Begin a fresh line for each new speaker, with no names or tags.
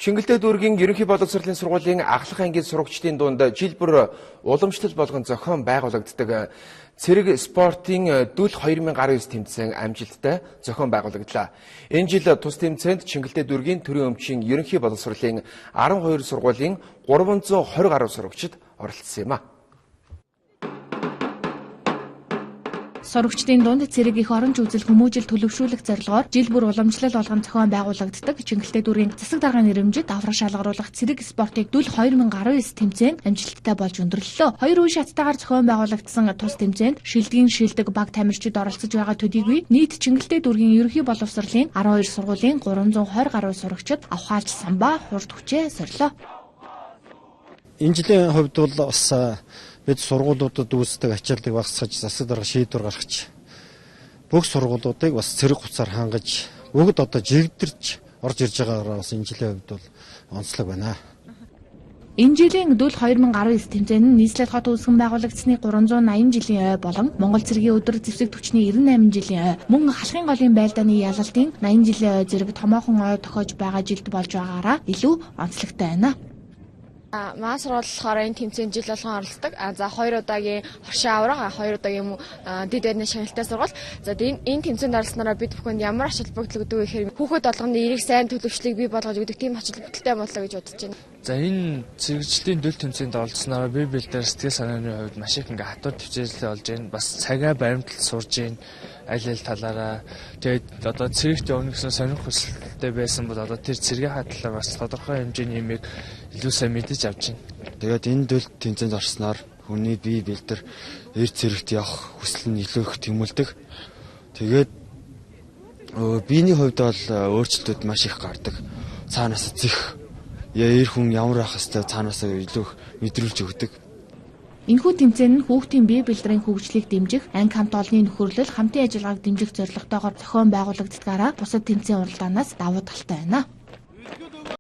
Чингэлтэй дүүргийн ерөнхий боловсролын сургуулийн ахлах ангийн сурагчдын дунд жил бүр уламжлал болгон зохион байгуулагддаг цэрэг спортын дүл 2019 тэмцээн амжилттай зохион байгуулагдлаа. Энэ жил тус тэмцээнд Чингэлтэй дүүргийн төрийн өмчийн ерөнхий боловсролын 12 сургуулийн 320 гаруй сурагчид оролцсон юм а.
Сурагчдын дунд цэрэг их оронч үзэл хүмүүжил төлөвшүүлэх зорилгоор жил бүр уламжлал болгон зохион байгуулагддаг Чингэлтэй дүүргийн засаг даргын нэрэмжит аврах шалгаруулах цэрэг спортыг дүл 2019 тэмцээн амжилттай болж өндөрлөлөө. Хоёр үе шаттайгаар зохион байгуулагдсан тус тэмцээнд шилдгийн шилдэг баг тамирчид оролцож байгаа төдийгүй нийт Чингэлтэй дүүргийн ерөнхий боловсролын 12 сургуулийн 320 гаруй сурагчид авахаарч самбаа хурд хүчээ сорилоо.
Энэ жилийн хувьд бол бас бид сургуулиудад үүсдэг ачааллыг багасгаж засаг дарга шийдвэр гаргаж бүх сургуулиудыг бас цэрэг хуцаар хангаж бүгд одоо жигдэрч орж ирж байгаагаар бас энэ жилийн хувьд бол онцлог байна.
Энэ жилийн дүл 2019 тэмцээн нь нийслэл хот үүсгэн байгуулагдсны 380 жилийн ой болон Монгол цэргийн өдөр зэвсэг түвшний 98 жилийн ой мөн халахын голын байлдааны ялалтын 80 жилийн ой зэрэг томоохон ой тохиож байгаа жилд болж байгаараа илүү онцлогтой байна.
Маа сургууль болохоор энэ тэмцээнд жил болгон оролцдог. За 2 удаагийн хоршин авраг, 2 удаагийн дэд байрны шагналтай сургууль. За энэ тэмцээнд оролцсноор бид бүхэнд ямар ач холбогдол өгдөг вэ гэхээр хүүхэд болгоны эрийг сайн төлөвшлийг бий болгож өгдөг тийм ач холбогдолтой боллоо гэж бодож байна.
За энэ цэрэгжлийн дүл тэмцээнд оролцсноор бие биедээр сэтгэл санааны хувьд маш их ингээ хатуур төвчээлтэй болж байна. Бас цагаа баримталд сурж байна. Аль талаараа тэгээд одоо цэрэгт явна гэсэн сонирх хүсэлтэй байсан бол одоо тэр цэргийн талаар бас тодорхой хэмжээний юмыг илүү сайн мэдэж авч байна.
Тэгээд энэ дүл тэмцээнд орсноор хүний бие биедэр эр цэрэгт явах хүсэл нь илүү их тэмүүлдэг. Тэгээд биений хувьд бол өөрчлөлтүүд маш их гардаг. Цаанаас зэх эр хүн ямар ах хэвээр цаанаас илүү мэдрүүлж өгдөг.
Энэхүү тэмцээн нь хүүхдийн бие бэлтрийн хөгжлийг дэмжих, анги хамт олонний нөхөрлөл, хамтын ажиллагааг дэмжих зорилготойгоор зохион байгуулагддгаараа бусад тэмцээн уралдаанаас давуу талтай байна.